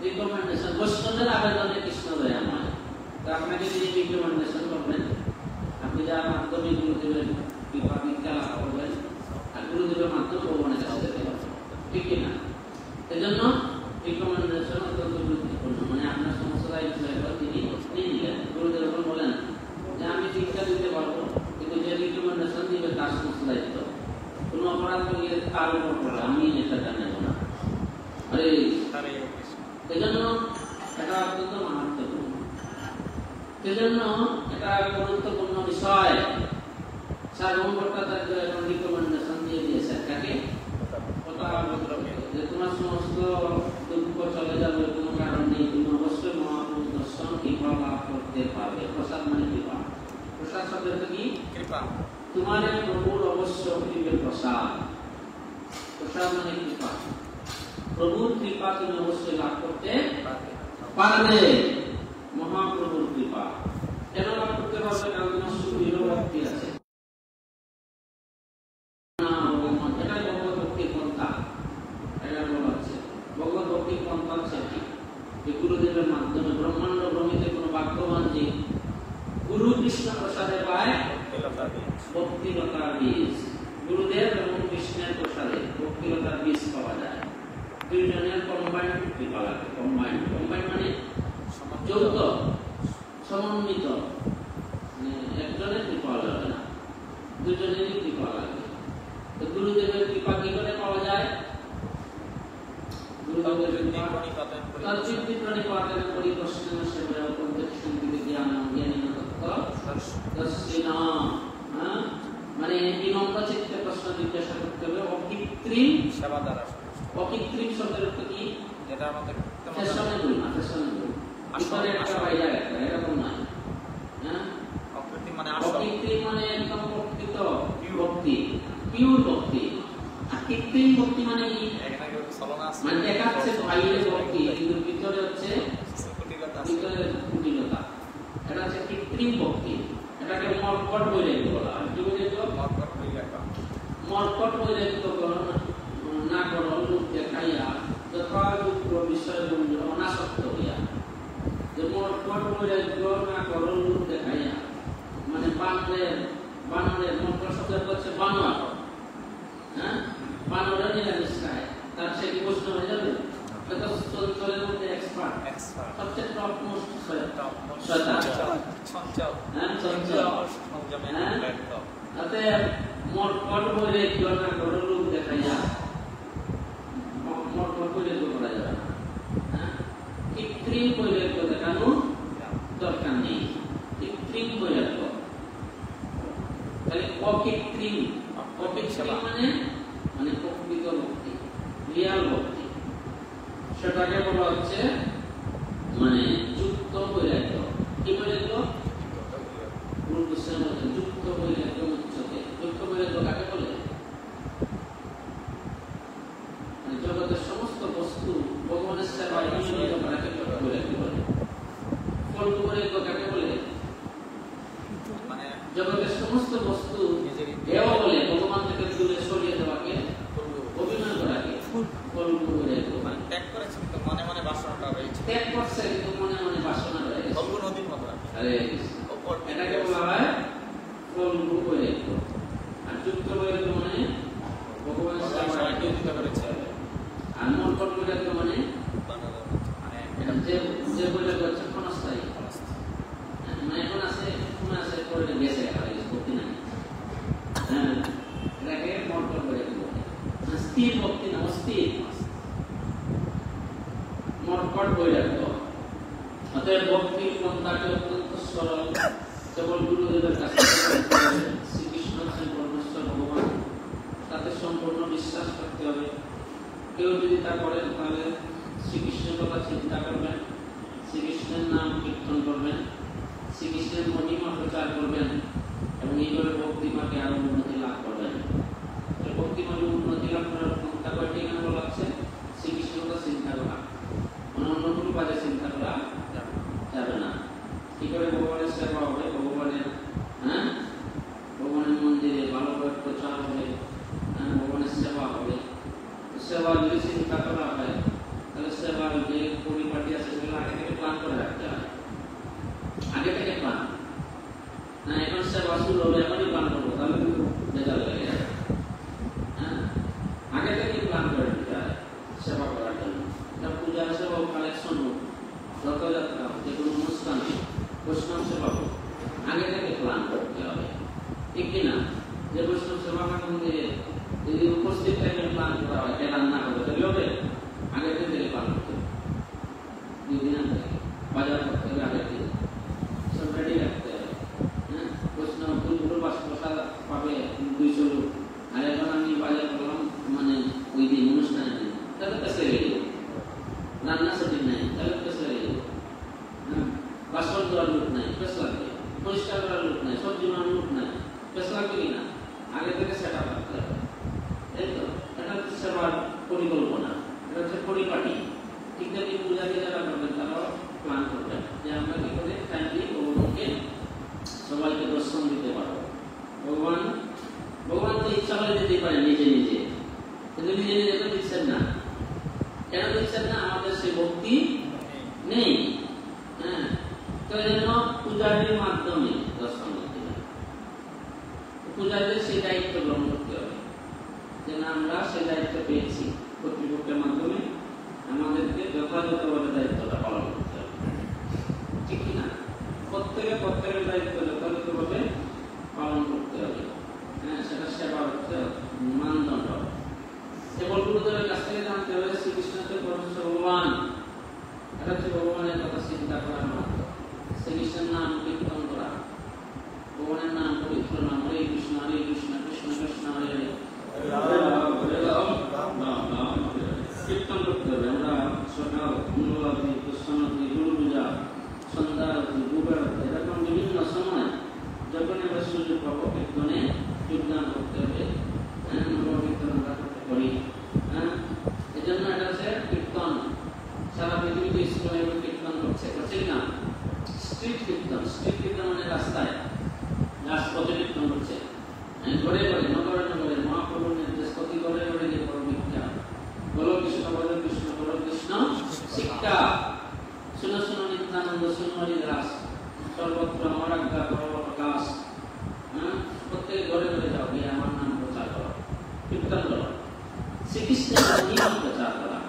রিকমেন্ডেশন বৈষ্ণবের আবেদনে কৃষ্ণ দয়া নয়। তো আপনাকে যিনি রিকমেন্ডেশন করবেন, আপনি যার মাধ্যমে গুরুদেবের কৃপা দীক্ষা লাভ করবেন, আর গুরুদেবের মাধ্যমে ভগবানের কাছে যেতে পারবেন, ঠিক কিনা? এজন্য রিকমেন্ডেশন অত্যন্ত গুরুত্বপূর্ণ। মানে আপনার সমস্ত দায়িত্ব তিনি নিয়ে নিলেন, গুরুদেব যখন বলেন যে আমি দীক্ষা দিতে পারবো, কিন্তু যে রিকমেন্ডেশন দিবে তার সমস্ত দায়িত্ব। কোনো অপরাধ করলে তার উপর পড়ে, আমি এটা জানাব না। আরে এজন্য এটা অত্যন্ত মারাত্মপূর্ণ, সেজন্য এটা গুরুত্বপূর্ণ বিষয়। সার্বভৌম ভট্টাচার্য এখন রিকমেন্ডেশন দিয়ে দিয়েছেন কাকে? যে তোমার সমস্ত দুঃখ চলে যাবে, কোনো কারণ নেই, তুমি অবশ্যই মহাপ্রভু দর্শন কৃপা লাভ করতে পারবে। প্রসাদ মানে কৃপা, প্রসাদ শব্দ কি? কৃপা। তোমার প্রভুর অবশ্য কৃপে প্রসাদ, প্রসাদ মানে কৃপা। প্রভুর কৃপা তুমি অবশ্যই লাভ করতে পারবে, মহাপ্রভুর কৃপা। কেন লাভ করতে পারবে? কারণ তোমার সুদৃঢ় ভক্তি আছে। গুরুদেবের মাধ্যমে ব্রহ্মাণ্ড ভ্রমিতে কোন ভাগ্যবান জীব গুরু কৃষ্ণ প্রসাদে পায় ভক্তিলতার বীজ। গুরুদেব এবং কৃষ্ণের প্রসাদে ভক্তিলতার বীজ পাওয়া যায়। দুইজনের কম্বাইন্ড কৃপা লাগে। কম্বাইন্ড মানে যৌথ, সমন্বিত, একজনের কৃপা লাগে না, দুজনেরই কৃপা লাগে। তো গুরুদেবের কৃপা কি করে পাওয়া যায়? মানে বিনম্র চিত্তে প্রশ্ন জিজ্ঞাসা করতে হবে। অকৃত্রিম সেবা দ্বারা। অকৃত্রিম শব্দের অর্থ কি? যেটা আমাদের ফ্যাশনেবল না, ফ্যাশনেবল আসলে একটা বাইরে একটা এরকম নয়। হ্যাঁ, অকৃত্রিম মানে আসল, অকৃত্রিম মানে একদম প্রকৃত ভক্তি, পিওর ভক্তি। আর কৃত্রিম ভক্তি মানে কি? মানে দেখাচ্ছে বাইরে ভক্তি, কিন্তু ভিতরে হচ্ছে ভিতরে কুটিলতা। এটা হচ্ছে কৃত্রিম ভক্তি। এটাকে মর্কট বৈরাগ্য বলা হয়। কি বৈরাগ্য? মর্কট বৈরাগ্য না করো লোক দেখাইয়া যথাযুক্ত বিষয় অনাসক্ত হইয়া। যে মর্কট বৈরাগ্য না করো লোক দেখাইয়া, মানে বানরের মর্কট শব্দ হচ্ছে বানর। হ্যাঁ, বানরের নিরামিষ খায়, তার সে কি বৈষ্ণব হয়ে যাবে? এটা চঞ্চলের মধ্যে এক্সপার্ট, সবচেয়ে টপ মোস্ট শয়তান, চঞ্চল। হ্যাঁ, চঞ্চল সংযমে ব্যর্থ। তাতে মর্কট বৈরাগ্য না করো লোক দেখাইয়া, মর্কট বৈরাগ্য করা যাবে না। হ্যাঁ, কৃত্রিম বৈরাগ্য দেখানো দরকার নেই। কৃত্রিম বৈরাগ্য তাহলে অকৃত্রিম। অকৃত্রিম মানে প্রকৃত ভক্তি, রিয়াল ভক্তি। সেটাকে বলা হচ্ছে মানে যুক্ত বৈরাগ্য। কি বৈরাগ্য? যুক্ত বৈরাগ্য উচ্চতে। যুক্ত বৈরাগ্য কাকে বলে? মানে জগতের সমস্ত বস্তু ভগবানের সেবায় নিয়োজিত করাকে বৈরাগ্য বলে। ফল্গু বৈরাগ্য কাকে বলে? মানে জগতের সমস্ত বস্তু দেওয়া বলে ভগবান থেকে দূরে সরিয়ে দেওয়াকে, অভিনয় করাকে ফল্গু বৈরাগ্য। মানে ত্যাগ করেছে কিন্তু মনে মনে বাসনাটা রয়েছে, ত্যাগ করছে কিন্তু মনে মনে বাসনা রয়েছে, ফল্গু নদীর মতো। আরে এটাকে বলা হয় ফল্গু বৈরাগ্য। আর যুক্ত বৈরাগ্য মানে ভগবানের সেবায় নিয়োজিত করেছে। আর মর্কট বৈরাগ্য মানে যে বৈরাগ্য হচ্ছে ক্ষণস্থায়ী, মানে এখন আছে মনে আছে পরে গেছে ভক্তি নাই। হ্যাঁ, এটাকে মর্কট বৈরাগ্য বলে। স্থির ভক্তি না, অস্থির মর্কট বৈরাগ্য। অতএব ভক্তির পন্থাটি অত্যন্ত সরল, কেবল গুরুদেবের কাছে শ্রীকৃষ্ণ হচ্ছেন পরমেশ্বর ভগবান, তাতে সম্পূর্ণ বিশ্বাস করতে হবে। কেউ যদি তা করেন তাহলে শ্রীকৃষ্ণের কথা চিন্তা করবেন, শ্রীকৃষ্ণের নাম কীর্তন করবেন, আমাকে আরো উন্নতি লাভ করবেন। ভক্তি মানে উন্নতি লাভ করার ক্ষমতা কয়টি এখানে বলা আছে? শ্রীকৃষ্ণকে চিন্তা করা, অন্য কোনো কাজে চিন্তা করা যাবে না। কি করে ভগবানের সেবা হবে? ভগবানের ভগবানের মন্দিরে ভালো করে প্রচার হবে, ভগবানের সেবা হবে। সেবা যদি চিন্তা করা হয় তাহলে সেবার যে পরিপাটি আছে সেগুলো আগে থেকে প্ল্যান করে রাখতে হয়। আগে থেকে প্ল্যান না, এখন সেবা শুরু হবে এখনই প্ল্যান করবো তাহলে কিন্তু বেজার লেগে যাবে। আগে থেকে প্ল্যান করে দিতে হয় সেবা করার জন্য। পূজা সেবা কালেকশন হোক, রথযাত্রা হোক, যে কোনো অনুষ্ঠান হোক, বৈষ্ণব সেবা হোক, আগে থেকে প্ল্যান করতে হবে। ঠিক কিনা? যে বৈষ্ণব সেবা মন্দিরে যদি উপস্থিত থেকে প্ল্যান করা হয়, কে রান্না করবে তাহলে হবে আগে থেকে প্ল্যান করতে হবে। 2 দিন আগে বাজার করতে হবে, আগে থেকে সব রেডি রাখতে হবে। বৈষ্ণব ফুলগুলো 500 পাবে 200 লোক, আর এখন আমি বাজার করলাম মানে ওই দিন অনুষ্ঠানের দিন, তাহলে পেছে গেল রান্না সেদিন নাই, তাহলে পেছে গেল। বাসন দেওয়ার লোক নাই, পেছ লাগবে। পরিষ্কার করার লোক নাই, সবজি বানানোর লোক নাই, পেছ লাগবে কিনা? আগে থেকে সেট আপ রাখতে হবে। তাই তো? এটা হচ্ছে সেবার পরিকল্পনা, এটা হচ্ছে পরিপাটি। ঠিক আছে, পূজাকে যারা করবেন তারাও প্ল্যান করবেন যে আমরা কি করে টাইমলি ভগবানকে সবাইকে দর্শন দিতে পারবো। ভগবান তো ইচ্ছা করে দিতে পারে নিজে নিজে, কিন্তু নিজে নিজে তো দিচ্ছেন না। কেন দিচ্ছেন না? আমাদের সেই ভক্তি নেই। তো এই জন্য পূজারির মাধ্যমে দর্শন দিতে হবে। পূজারীদের সেই দায়িত্ব গ্রহণ করতে হবে যে না, আমরা সেই দায়িত্ব পেয়েছি, কর্তৃপক্ষের মাধ্যমে আমাদেরকে যথাযথভাবে দায়িত্বটা পালন করতে হবে। ঠিক কিনা? প্রত্যেকের দায়িত্ব যথাযথভাবে পালন করতে হবে। সেটা সেবা হচ্ছে মানদণ্ড। কেবল গুরুদেবের কাছ থেকে জানতে হবে শ্রীকৃষ্ণ হচ্ছে পরমেশ্বর ভগবান। এটা হচ্ছে ভগবানের কথা চিন্তা করার মাত্র। শ্রীকৃষ্ণের নাম কীর্তন করা, ভগবানের নাম পবিত্র নাম হরে কৃষ্ণ কৃষ্ণ কৃষ্ণ হরে হরে, কীর্তন করতে হবে। আমরা সকাল মঙ্গলারতি, কৃষ্ণারতি, গুরু পূজা, সন্ধ্যারতি, দুপুরারতি, এরকম বিভিন্ন সময় যখন আমরা সুযোগ পাবো কীর্তনে যোগদান করতে হবে। কীর্তন আমরা করতে পারি। এই জন্য এটা হচ্ছে কীর্তন। সারা পৃথিবীতে ইসলাম কীর্তন করছে না? স্ট্রিট কীর্তন মানে রাস্তায় রাজপথে কীর্তন করছে, ঘরে ঘরে নগরে নগরে মহাপ্রভুর নির্দেশ প্রতি ঘরে ঘরে যে বড় ভিক্ষা, বলো কৃষ্ণ বলো কৃষ্ণ শিক্ষা, শুনো শুনো নিত্যানন্দ শুনো হরিদাস, সর্বত্র আমার আজ্ঞা করো প্রকাশ। প্রত্যেক ঘরে ঘরে যাও, গিয়ে আমার নাম প্রচার করো, কীর্তন করো, শ্রীকৃষ্ণের নাম প্রচার করা,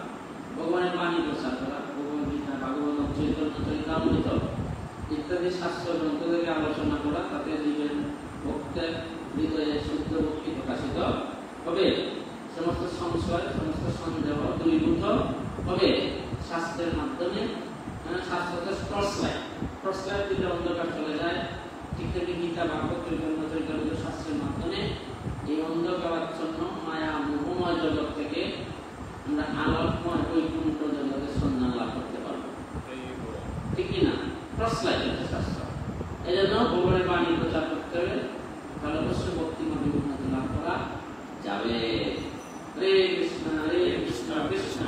ভগবানের বাণী প্রচার করা, ভগবদ গীতা, ভাগবত, চৈতন্য চরিতামৃত ইত্যাদি শাস্ত্র গ্রন্থ থেকে আলোচনা করা, তাতে জীবের ভক্তের হৃদয়ে শুদ্ধ ভক্তি প্রকাশিত হবে। সমস্ত সংশয় সমস্ত সন্দেহ দূরীভূত হবে শাস্ত্রের মাধ্যমে। শাস্ত্রকে টর্চ লাইট দিলে অন্ধকার চলে যায়। ঠিক তেমনি গীতা, ভাগবত, চৈতন্য চরিতামৃত শাস্ত্রের মাধ্যমে এই অন্ধকারাচ্ছন্ন মায়া মোহময় জগৎ থেকে আমরা আলোকময় বৈকুণ্ঠ জগতের সন্ধান লাভ করতে পারবো। ঠিক কিনা? টর্চ লাইট হচ্ছে শাস্ত্র। এই জন্য ভগবানের বাণী প্রচার করতে হবে, তাহলে অবশ্যই ভক্তি মধ্যে উন্নতি লাভ করা যাবে। হরে কৃষ্ণ কৃষ্ণ কৃষ্ণ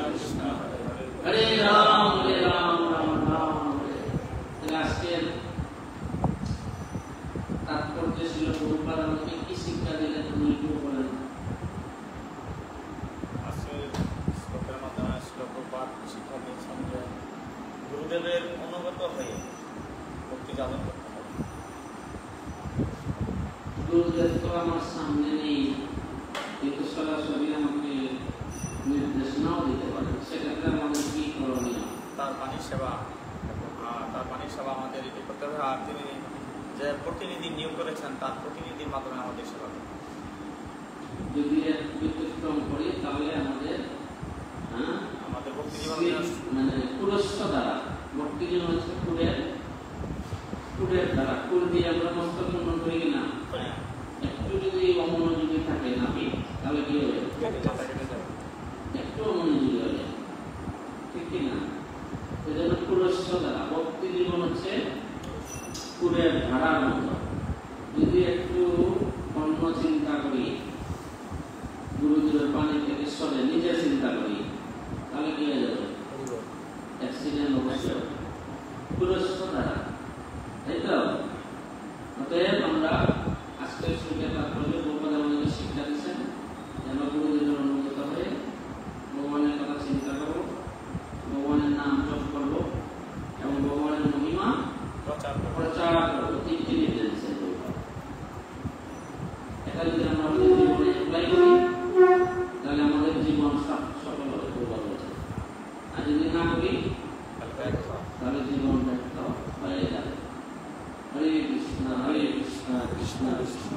হরে রাম রাম রাম হরে। আজকের তাৎপর্য ছিল প্রভুপাদ আমাকে কি শিক্ষা দিলেন তুমি একটু বলেন। শ্লোকের মাধ্যমে প্রভুপাদ শিক্ষা দিয়েছেন যে গুরুদেবের অনুগত হয়ে ভক্তি সাধন করতে হবে। গুরুদেব তো আমার সামনে নেই, কিন্তু সরাসরি আমাকে নির্দেশনাও দিতে পারে, সেক্ষেত্রে আমাদের কি করণীয়? তার বাণী সেবা আমাদের এটি করতে হবে। আর তিনি যে প্রতিনিধি নিয়োগ করেছেন তার প্রতিনিধির মাধ্যমে আমাদের সেবা করতে হবে। যদি ব্যতিক্রম করি তাহলে আমাদের ভক্তি জীবন মানে পুরস্ব দ্বারা, ভক্তি জীবন হচ্ছে কুলের দ্বারা, কুল দিয়ে আমরা মস্তক মন্ডন করি কিনা, একটু যদি অমনোযোগী থাকে নাকি তাহলে কি হবে? একটু অমনোযোগী হবে, ঠিক কিনা? এই জন্য পুরস্ব দ্বারা ভক্তি জীবন হচ্ছে কুলের ধারার মতো। যদি একটু অন্য চিন্তা করি, গুরুদেবের পানি থেকে সরে নিজে চিন্তা করি, তাহলে কি হয়ে যাবে? অ্যাক্সিডেন্ট অবশ্যই পুরস্কার দ্বারা, তাই তো? অতএব আমরা আজকের সুখে তাৎপর্য প্রভুপাদ আমাদেরকে শিক্ষা দিচ্ছেন যেন গুরুদেবের অনুগত হয়ে ভগবানের কথা চিন্তা করবো, ভগবানের নাম জপ করবো এবং ভগবানের মহিমা প্রচার করবো। তিনটি নির্দেশ দিচ্ছেন প্রভুপাদ। এটা যদি আমরা আমাদের জীবনে অ্যাপ্লাই করি তাহলে আমাদের জীবন সফল হবে প্রভুপাদ বলেছেন। আর যদি না করি তাহলে জীবন ব্যর্থ হয়ে যাবে। হরে কৃষ্ণ কৃষ্ণ কৃষ্ণ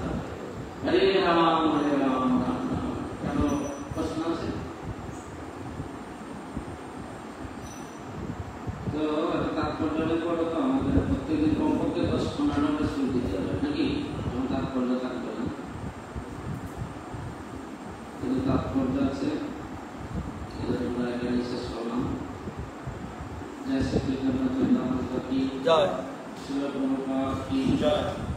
হরে রাম হরে রাম রাম রাম। কারো প্রশ্ন আছে? তো তাৎপর্য পড়ো তো আমাদের প্রত্যেকদিন কমপক্ষে 10-15 স্কুল দিতে হবে নাকি? যেমন তাৎপর্য থাকবে না, কিন্তু তাৎপর্য আছে। আমরা এখানে শেষ করলাম। जय श्री कृष्ण। जय श्री प्रभुपाद की जय।